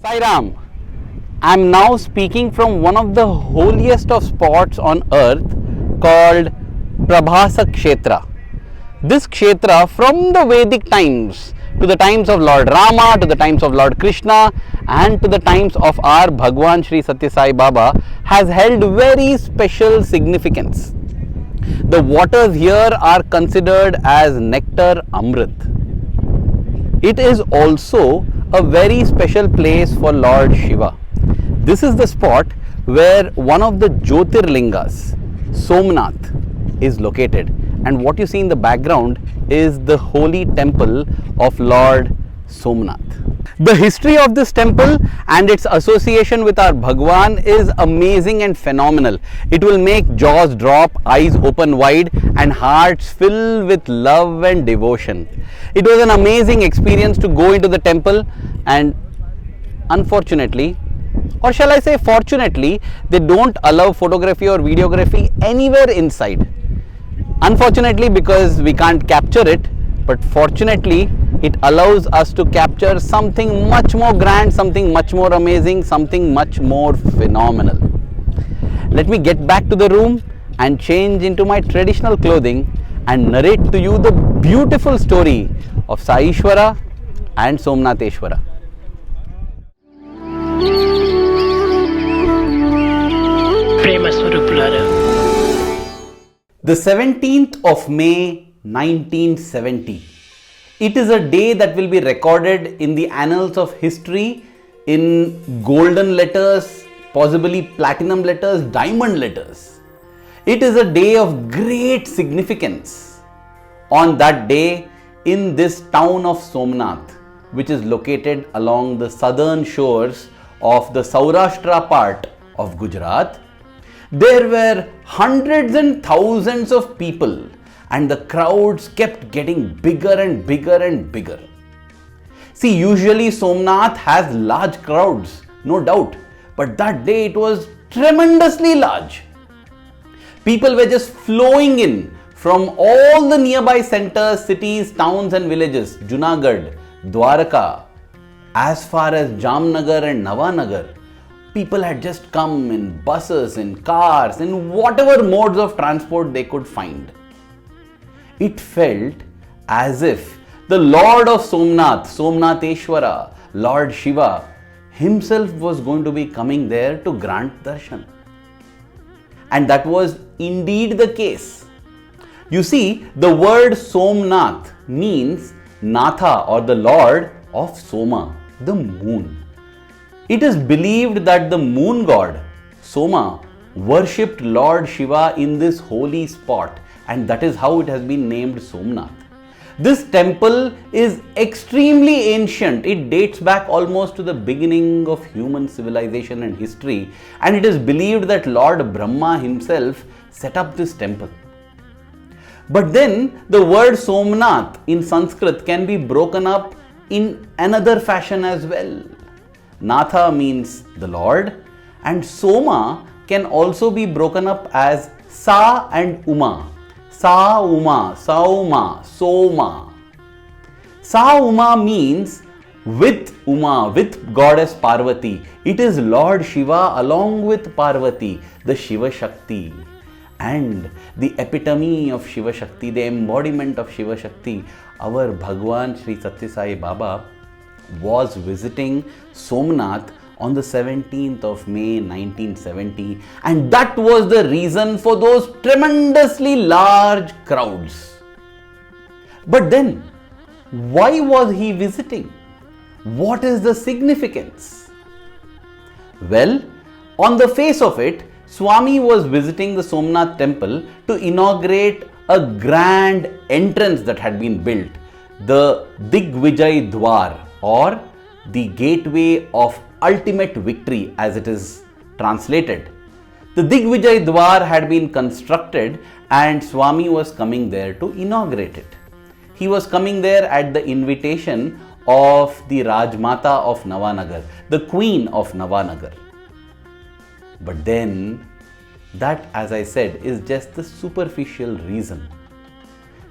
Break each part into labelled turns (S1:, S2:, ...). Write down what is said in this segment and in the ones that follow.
S1: Sai Ram, I am now speaking from one of the holiest of spots on earth called Prabhasa Kshetra. This Kshetra from the Vedic times to the times of Lord Rama, to the times of Lord Krishna and to the times of our Bhagawan Sri Sathya Sai Baba has held very special significance. The waters here are considered as nectar Amrit. It is also a very special place for Lord Shiva. This is the spot where one of the Jyotirlingas, Somnath, is located, and what you see in the background is the holy temple of Lord Somnath. The history of this temple and its association with our Bhagawan is amazing and phenomenal. It will make jaws drop, eyes open wide and hearts fill with love and devotion. It was an amazing experience to go into the temple, and unfortunately, or shall I say fortunately, they don't allow photography or videography anywhere inside. Unfortunately, because we can't capture it, but fortunately it allows us to capture something much more grand, something much more amazing, something much more phenomenal. Let me get back to the room and change into my traditional clothing and narrate to you the beautiful story of Saishwara and Somnatheshwara. The 17th of May 1970. It is a day that will be recorded in the annals of history in golden letters, possibly platinum letters, diamond letters. It is a day of great significance. On that day, in this town of Somnath, which is located along the southern shores of the Saurashtra part of Gujarat, there were hundreds and thousands of people, and the crowds kept getting bigger and bigger and bigger. See, usually Somnath has large crowds, no doubt, but that day it was tremendously large. People were just flowing in from all the nearby centers, cities, towns and villages, Junagadh, Dwarka, as far as Jamnagar and Navanagar. People had just come in buses, in cars, in whatever modes of transport they could find. It felt as if the Lord of Somnath, Somnatheshwara, Lord Shiva himself was going to be coming there to grant darshan. And that was indeed the case. You see, the word Somnath means Natha, or the Lord of Soma, the moon. It is believed that the moon god, Soma, worshipped Lord Shiva in this holy spot, and that is how it has been named Somnath. This temple is extremely ancient. It dates back almost to the beginning of human civilization and history, and it is believed that Lord Brahma himself set up this temple. But then the word Somnath in Sanskrit can be broken up in another fashion as well. Natha means the Lord, and Soma can also be broken up as Sa and Uma. Sa Uma, Sauma, Soma. Sa Uma means with Uma, with goddess Parvati. It is Lord Shiva along with Parvati, the Shiva Shakti. And the epitome of Shiva Shakti, the embodiment of Shiva Shakti, our Bhagawan Sri Sathya Sai Baba was visiting Somnath on the 17th of May 1970, and that was the reason for those tremendously large crowds. But then, why was he visiting? What is the significance? Well, on the face of it, Swami was visiting the Somnath Temple to inaugurate a grand entrance that had been built, the Digvijayadwar, or the gateway of ultimate victory, as it is translated. The Digvijayadwar had been constructed and Swami was coming there to inaugurate it. He was coming there at the invitation of the Rajmata of Navanagar, the Queen of Navanagar. But then, that, as I said, is just the superficial reason.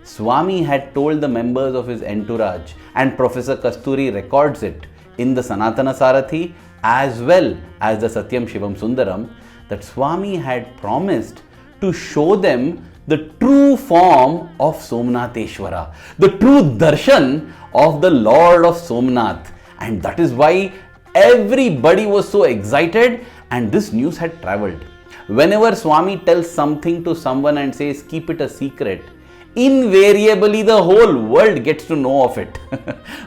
S1: Swami had told the members of his entourage, and Professor Kasturi records it in the Sanatana Sarathi as well as the Satyam Shivam Sundaram that Swami had promised to show them the true form of Somnatheshwara, the true darshan of the Lord of Somnath. And that is why everybody was so excited and this news had travelled. Whenever Swami tells something to someone and says, keep it a secret, invariably the whole world gets to know of it.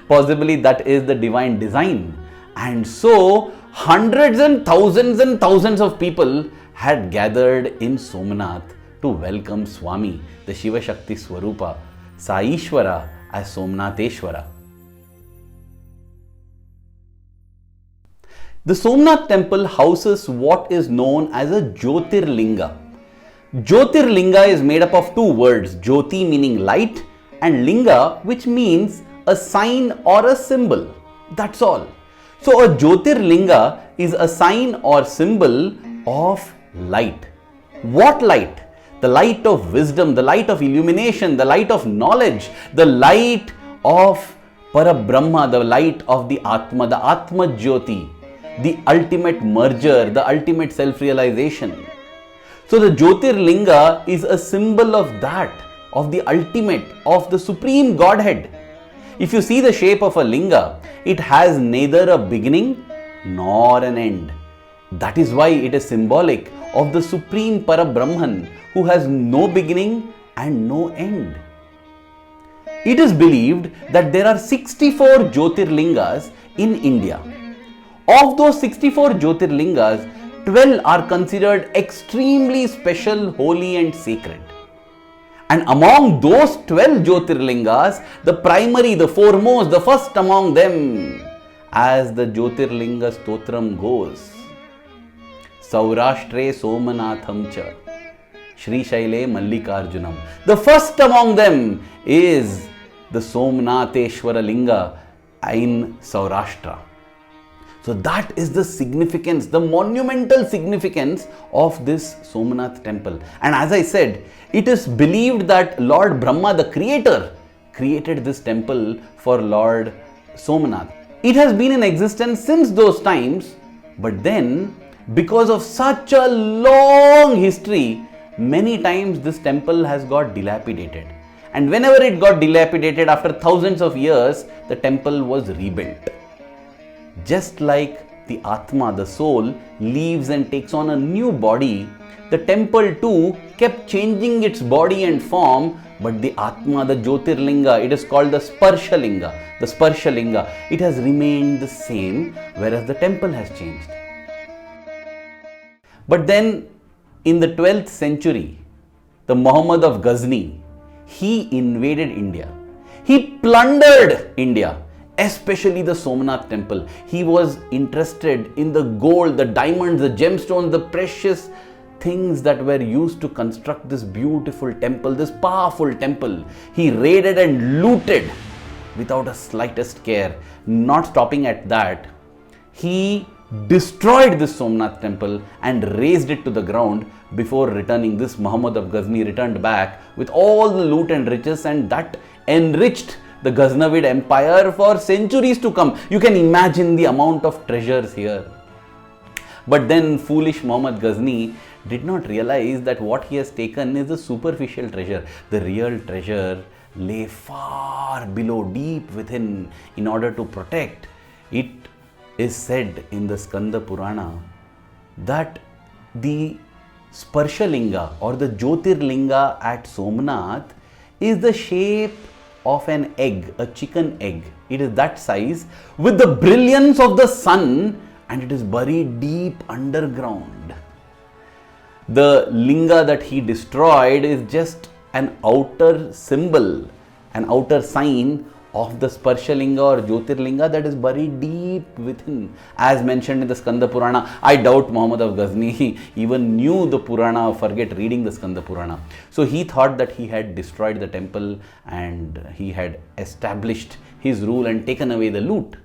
S1: Possibly that is the divine design. And so hundreds and thousands of people had gathered in Somnath to welcome Swami, the Shiva Shakti Swarupa, Saishwara as Somnatheshwara. The Somnath Temple houses what is known as a Jyotirlinga. Jyotirlinga is made up of two words, Jyoti meaning light and Linga which means a sign or a symbol. That's all. So a Jyotirlinga is a sign or symbol of light. What light? The light of wisdom, the light of illumination, the light of knowledge, the light of Parabrahma, the light of the Atma Jyoti, the ultimate merger, the ultimate self-realization. So the Jyotirlinga is a symbol of that, of the ultimate, of the supreme Godhead. If you see the shape of a linga, it has neither a beginning nor an end. That is why it is symbolic of the supreme Parabrahman who has no beginning and no end. It is believed that there are 64 Jyotirlingas in India. Of those 64 Jyotirlingas, 12 are considered extremely special, holy and sacred. And among those 12 Jyotirlingas, the primary, the foremost, the first among them, as the Jyotirlinga Stotram goes, Saurashtre Somanatham cha, Shri Shaile Mallikarjunam. The first among them is the Somnatheshwara Linga in Saurashtra. So that is the significance, the monumental significance of this Somnath temple. And as I said, it is believed that Lord Brahma, the creator, created this temple for Lord Somnath. It has been in existence since those times, but then because of such a long history, many times this temple has got dilapidated. And whenever it got dilapidated after thousands of years, the temple was rebuilt. Just like the Atma, the soul, leaves and takes on a new body, the temple too kept changing its body and form, but the Atma, the Jyotirlinga, it is called the Sparsha Linga. The Sparsha Linga, it has remained the same, whereas the temple has changed. But then in the 12th century, the Muhammad of Ghazni, he invaded India. He plundered India, especially the Somnath temple. He was interested in the gold, the diamonds, the gemstones, the precious things that were used to construct this beautiful temple, this powerful temple. He raided and looted without a slightest care. Not stopping at that, he destroyed this Somnath temple and razed it to the ground before returning. This Muhammad of Ghazni returned back with all the loot and riches, and that enriched the Ghaznavid empire for centuries to come. You can imagine the amount of treasures here. But then foolish Muhammad Ghazni did not realize that what he has taken is a superficial treasure. The real treasure lay far below, deep within. In order to protect, it is said in the Skanda Purana that the Sparsha Linga or the Jyotirlinga at Somnath is the shape of an egg, a chicken egg. It is that size with the brilliance of the sun, and it is buried deep underground. The linga that he destroyed is just an outer symbol, an outer sign of the Sparsha Linga or Jyotirlinga that is buried deep within, as mentioned in the Skanda Purana. I doubt Muhammad of Ghazni even knew the Purana, forget reading the Skanda Purana. So he thought that he had destroyed the temple and he had established his rule and taken away the loot.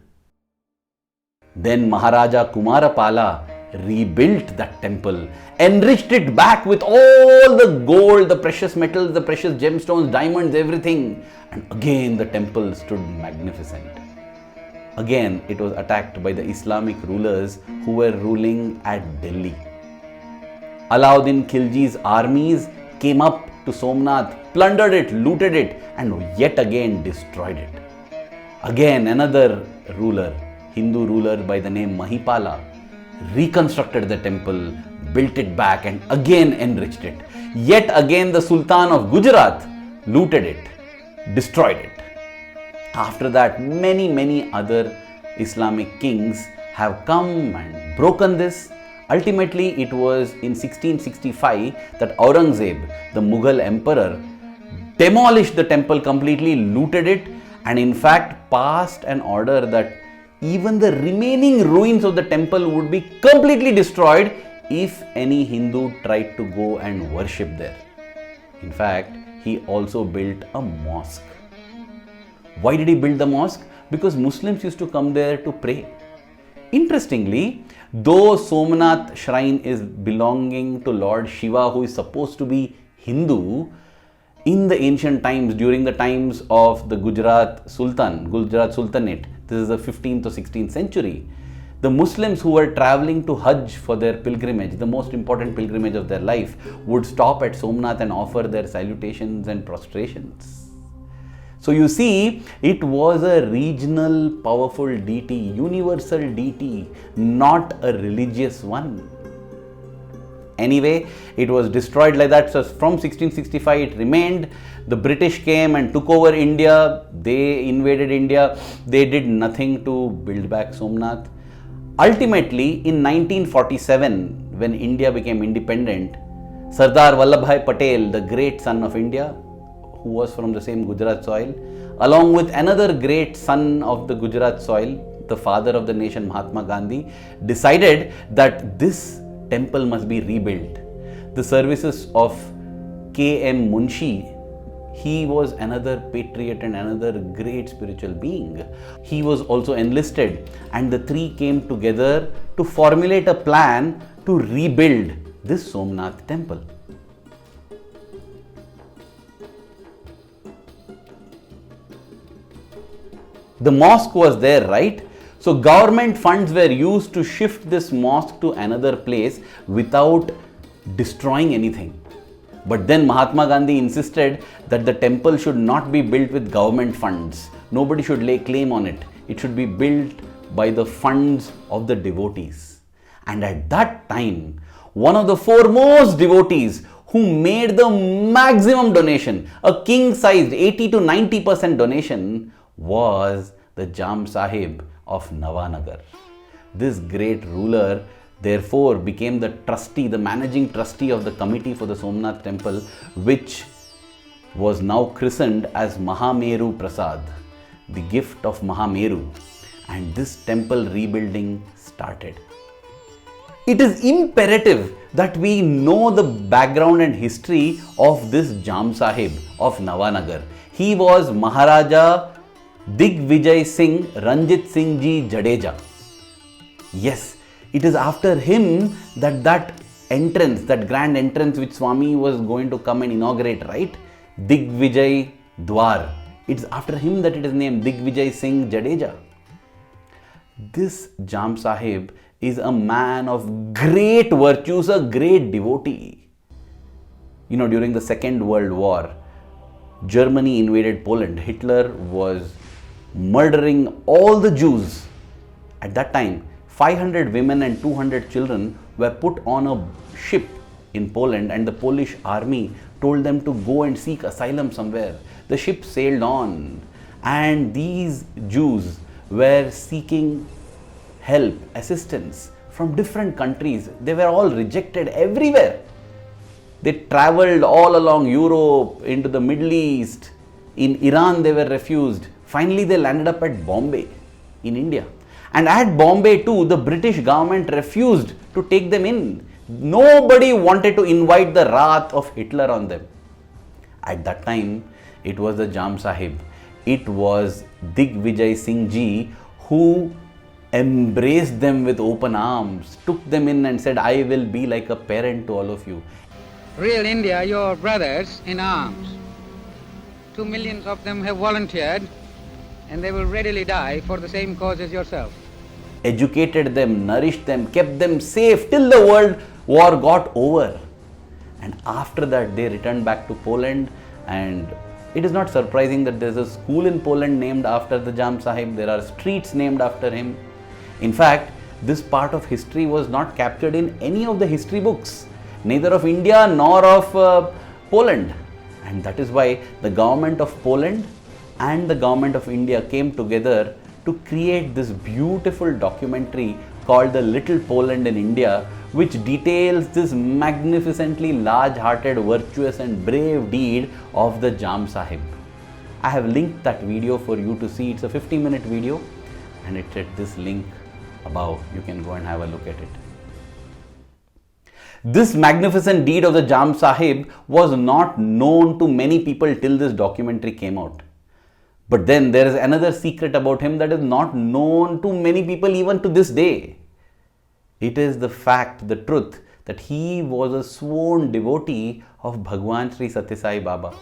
S1: Then Maharaja Kumarapala rebuilt that temple, enriched it back with all the gold, the precious metals, the precious gemstones, diamonds, everything. And again the temple stood magnificent. Again, it was attacked by the Islamic rulers who were ruling at Delhi. Alauddin Khilji's armies came up to Somnath, plundered it, looted it, and yet again destroyed it. Again, another ruler, Hindu ruler by the name Mahipala, reconstructed the temple, built it back, and again enriched it. Yet again, the Sultan of Gujarat looted it, destroyed it. After that, many other Islamic kings have come and broken this. Ultimately, it was in 1665 that Aurangzeb, the Mughal emperor, demolished the temple completely, looted it, and in fact passed an order that even the remaining ruins of the temple would be completely destroyed if any Hindu tried to go and worship there. In fact, he also built a mosque. Why did he build the mosque? Because Muslims used to come there to pray. Interestingly, though Somnath shrine is belonging to Lord Shiva, who is supposed to be Hindu, in the ancient times, during the times of the Gujarat Sultanate, this is the 15th or 16th century, the Muslims who were traveling to Hajj for their pilgrimage, the most important pilgrimage of their life, would stop at Somnath and offer their salutations and prostrations. So you see, it was a regional powerful deity, universal deity, not a religious one. Anyway, it was destroyed like that. So from 1665 it remained. The British came and took over India. They invaded India. They did nothing to build back Somnath. Ultimately, in 1947, when India became independent, Sardar Vallabhbhai Patel, the great son of India, who was from the same Gujarat soil, along with another great son of the Gujarat soil, the father of the nation Mahatma Gandhi, decided that this temple must be rebuilt. The services of K.M. Munshi, he was another patriot and another great spiritual being. He was also enlisted, and the three came together to formulate a plan to rebuild this Somnath temple. The mosque was there, right? So government funds were used to shift this mosque to another place without destroying anything. But then Mahatma Gandhi insisted that the temple should not be built with government funds. Nobody should lay claim on it. It should be built by the funds of the devotees. And at that time, one of the foremost devotees who made the maximum donation, a king-sized 80 to 90% donation, was the Jam Sahib of Navanagar. This great ruler therefore became the trustee, the managing trustee of the committee for the Somnath temple, which was now christened as Mahameru Prasad, the gift of Mahameru. And this temple rebuilding started. It is imperative that we know the background and history of this Jam Sahib of Navanagar. He was Maharaja Digvijay Singh Ranjit Singh Ji Jadeja. Yes, it is after him that entrance, that grand entrance which Swami was going to come and inaugurate, right? Digvijayadwar. It's after him that it is named Digvijay Singh Jadeja. This Jam Sahib is a man of great virtues, a great devotee. You know, during the Second World War, Germany invaded Poland. Hitler was murdering all the Jews. At that time, 500 women and 200 children were put on a ship in Poland, and the Polish army told them to go and seek asylum somewhere. The ship sailed on, and these Jews were seeking help, assistance from different countries. They were all rejected everywhere. They traveled all along Europe, into the Middle East. In Iran, they were refused. Finally, they landed up at Bombay in India. And at Bombay too, the British government refused to take them in. Nobody wanted to invite the wrath of Hitler on them. At that time, it was the Jam Sahib. It was Digvijay Singh Ji who embraced them with open arms, took them in and said, I will be like a parent to all of you.
S2: Real India, your brothers in arms. 2 million of them have volunteered and they will readily die for the same cause as yourself.
S1: Educated them, nourished them, kept them safe till the world war got over. And after that, they returned back to Poland, and it is not surprising that there is a school in Poland named after the Jam Sahib. There are streets named after him. In fact, this part of history was not captured in any of the history books, neither of India nor of Poland. And that is why the government of Poland and the government of India came together to create this beautiful documentary called The Little Poland in India, which details this magnificently large-hearted, virtuous and brave deed of the Jam Sahib. I have linked that video for you to see. It's a 50-minute video, and it's at this link above. You can go and have a look at it. This magnificent deed of the Jam Sahib was not known to many people till this documentary came out. But then there is another secret about him that is not known to many people even to this day. It is the fact, the truth, that he was a sworn devotee of Bhagawan Sri Sathya Sai Baba.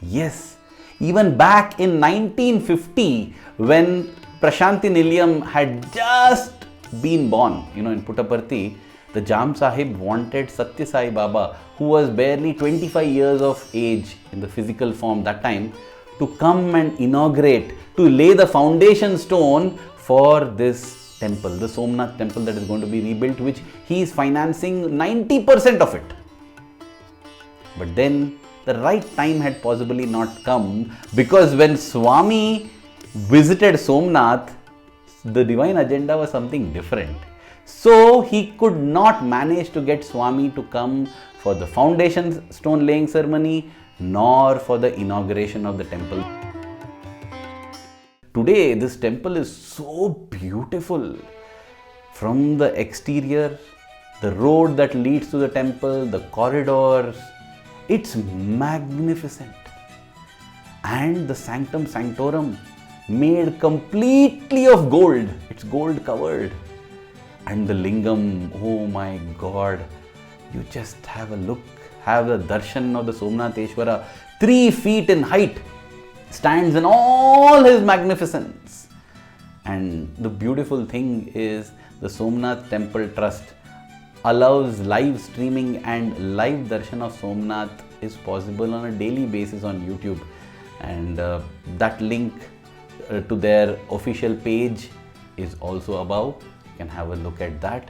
S1: Yes, even back in 1950, when Prashanti Nilayam had just been born, in Puttaparthi, the Jam Sahib wanted Sathya Sai Baba, who was barely 25 years of age in the physical form that time, to come and inaugurate, to lay the foundation stone for this temple, the Somnath Temple that is going to be rebuilt, which he is financing 90% of it. But then the right time had possibly not come, because when Swami visited Somnath, the divine agenda was something different. So he could not manage to get Swami to come for the foundation stone laying ceremony, nor for the inauguration of the temple. Today, this temple is so beautiful. From the exterior, the road that leads to the temple, the corridors, it's magnificent. And the sanctum sanctorum, made completely of gold. It's gold covered. And the lingam, oh my God, you just have a look, have the darshan of the Somnatheshwara, 3 feet in height, stands in all his magnificence. And the beautiful thing is, the Somnath Temple Trust allows live streaming, and live darshan of Somnath is possible on a daily basis on YouTube. And that link to their official page is also above. You can have a look at that.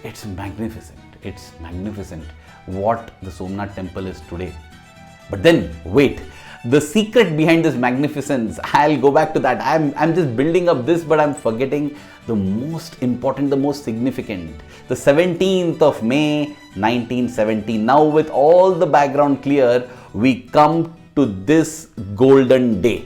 S1: It's magnificent. It's magnificent what the Somnath Temple is today. But then, wait, the secret behind this magnificence, I'll go back to that. I'm just building up this, but I'm forgetting the most important, the most significant. The 17th of May 1970. Now with all the background clear, we come to this golden day.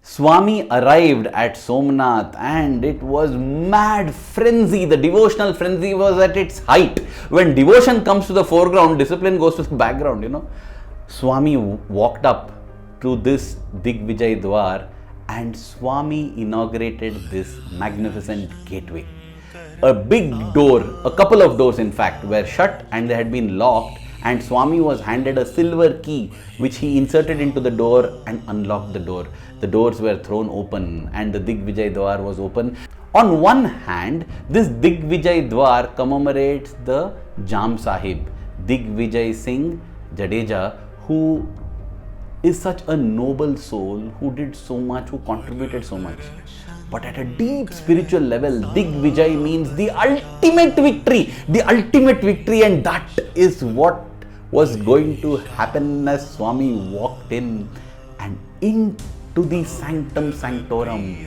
S1: Swami arrived at Somnath, and it was mad frenzy. The devotional frenzy was at its height. When devotion comes to the foreground, discipline goes to the background, Swami walked up to this Digvijayadwar, and Swami inaugurated this magnificent gateway. A big door, a couple of doors in fact, were shut and they had been locked, and Swami was handed a silver key which he inserted into the door and unlocked the door. The doors were thrown open and the Digvijayadwar was open. On one hand, this Digvijayadwar commemorates the Jam Sahib, Digvijay Singh Jadeja, who is such a noble soul, who did so much, who contributed so much. But at a deep spiritual level, Digvijay means the ultimate victory, and that is what was going to happen as Swami walked in and into the sanctum sanctorum.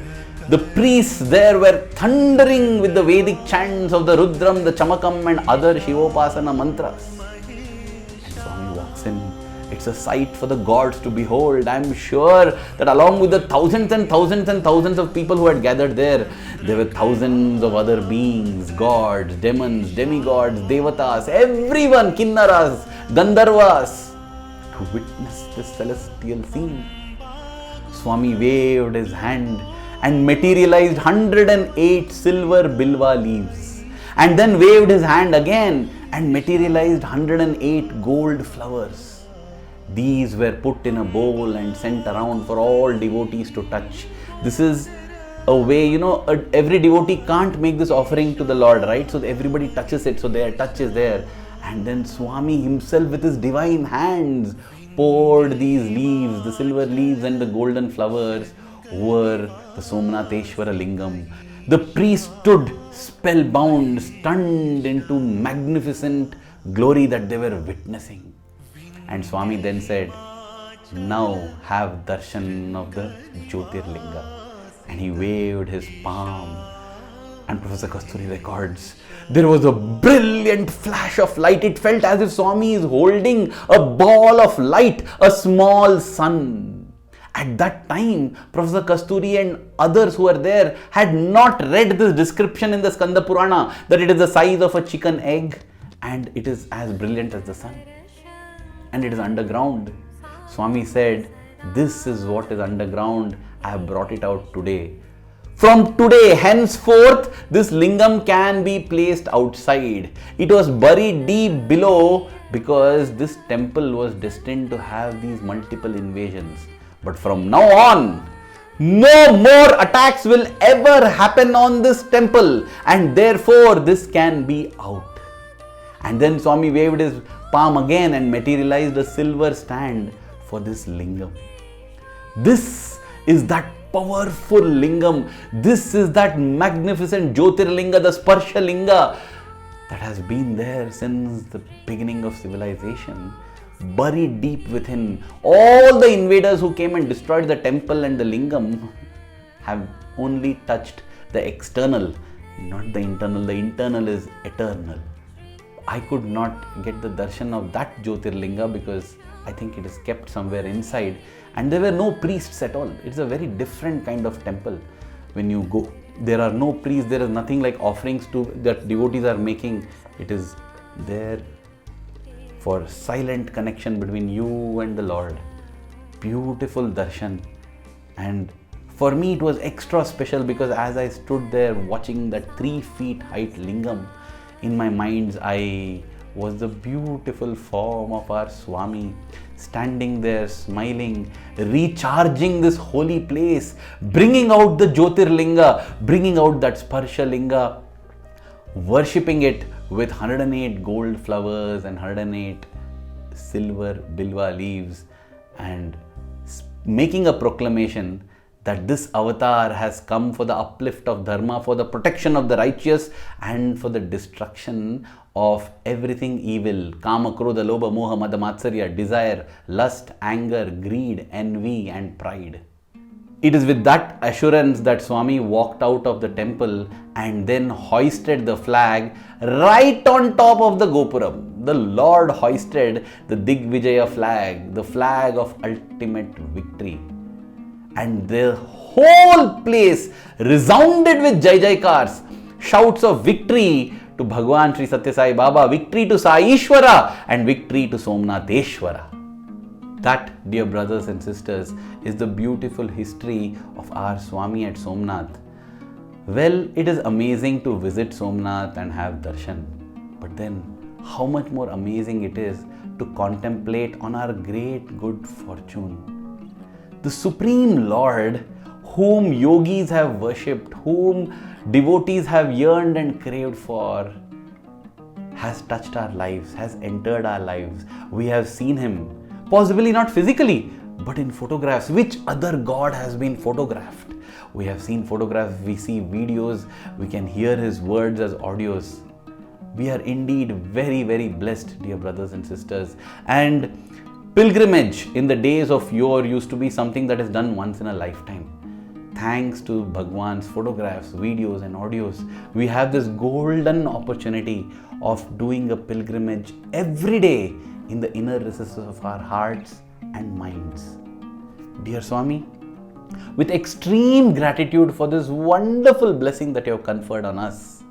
S1: The priests there were thundering with the Vedic chants of the Rudram, the Chamakam and other Shivopasana mantras. And Swami walks in. It's a sight for the gods to behold. I'm sure that along with the thousands and thousands and thousands of people who had gathered there were thousands of other beings, gods, demons, demigods, devatas, everyone, kinnaras, gandharvas, to witness this celestial scene. Swami waved his hand and materialized 108 silver bilva leaves, and then waved his hand again and materialized 108 gold flowers. These were put in a bowl and sent around for all devotees to touch. This is a way, every devotee can't make this offering to the Lord, right? So everybody touches it, so their touch is there. And then Swami himself with his divine hands poured these leaves, the silver leaves and the golden flowers, over the Somnatheshwara Lingam. The priest stood spellbound, stunned into magnificent glory that they were witnessing. And Swami then said, "Now have darshan of the Jyotirlinga." And he waved his palm. And Professor Kasturi records, there was a brilliant flash of light. It felt as if Swami is holding a ball of light, a small sun. At that time, Professor Kasturi and others who were there had not read this description in the Skanda Purana, that it is the size of a chicken egg and it is as brilliant as the sun. And it is underground. Swami said, "This is what is underground. I have brought it out today. From today, henceforth, this lingam can be placed outside." It was buried deep below because this temple was destined to have these multiple invasions. But from now on, no more attacks will ever happen on this temple, and therefore this can be out. And then Swami waved his palm again and materialized a silver stand for this lingam. This is that powerful lingam. This is that magnificent Jyotirlinga, the Sparsha Linga, that has been there since the beginning of civilization, buried deep within. All the invaders who came and destroyed the temple and the lingam have only touched the external, not the internal. The internal is eternal. I could not get the darshan of that Jyotirlinga because I think it is kept somewhere inside, and there were no priests at all. It's a very different kind of temple. When you go, there are no priests, there is nothing like offerings that devotees are making. It is there for silent connection between you and the Lord. Beautiful darshan. And for me it was extra special because as I stood there watching that 3 feet height lingam, in my mind's eye was the beautiful form of our Swami standing there smiling, recharging this holy place, bringing out the Jyotirlinga, bringing out that Sparsha Linga, worshipping it with 108 gold flowers and 108 silver bilva leaves, and making a proclamation that this avatar has come for the uplift of dharma, for the protection of the righteous, and for the destruction of everything evil. Kama, krodha, lobha, moha, mada, matsarya, desire, lust, anger, greed, envy and pride. It is with that assurance that Swami walked out of the temple and then hoisted the flag right on top of the Gopuram. The Lord hoisted the Digvijaya flag, the flag of ultimate victory. And the whole place resounded with Jai Jaikars, shouts of victory to Bhagawan Sri Sathya Sai Baba, victory to Sai Ishwara and victory to Somnatheshwara. That, dear brothers and sisters, is the beautiful history of our Swami at Somnath. Well, it is amazing to visit Somnath and have darshan. But then, how much more amazing it is to contemplate on our great good fortune. The Supreme Lord, whom yogis have worshipped, whom devotees have yearned and craved for, has touched our lives, has entered our lives. We have seen him, possibly not physically, but in photographs. Which other God has been photographed? We have seen photographs, we see videos, we can hear his words as audios. We are indeed very, very blessed, dear brothers and sisters. And pilgrimage in the days of yore used to be something that is done once in a lifetime. Thanks to Bhagwan's photographs, videos and audios, we have this golden opportunity of doing a pilgrimage every day in the inner recesses of our hearts and minds. Dear Swami, with extreme gratitude for this wonderful blessing that you have conferred on us,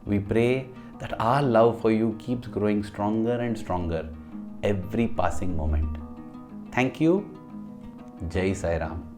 S1: we pray that our love for you keeps growing stronger and stronger every passing moment. Thank you. Jai Sai Ram.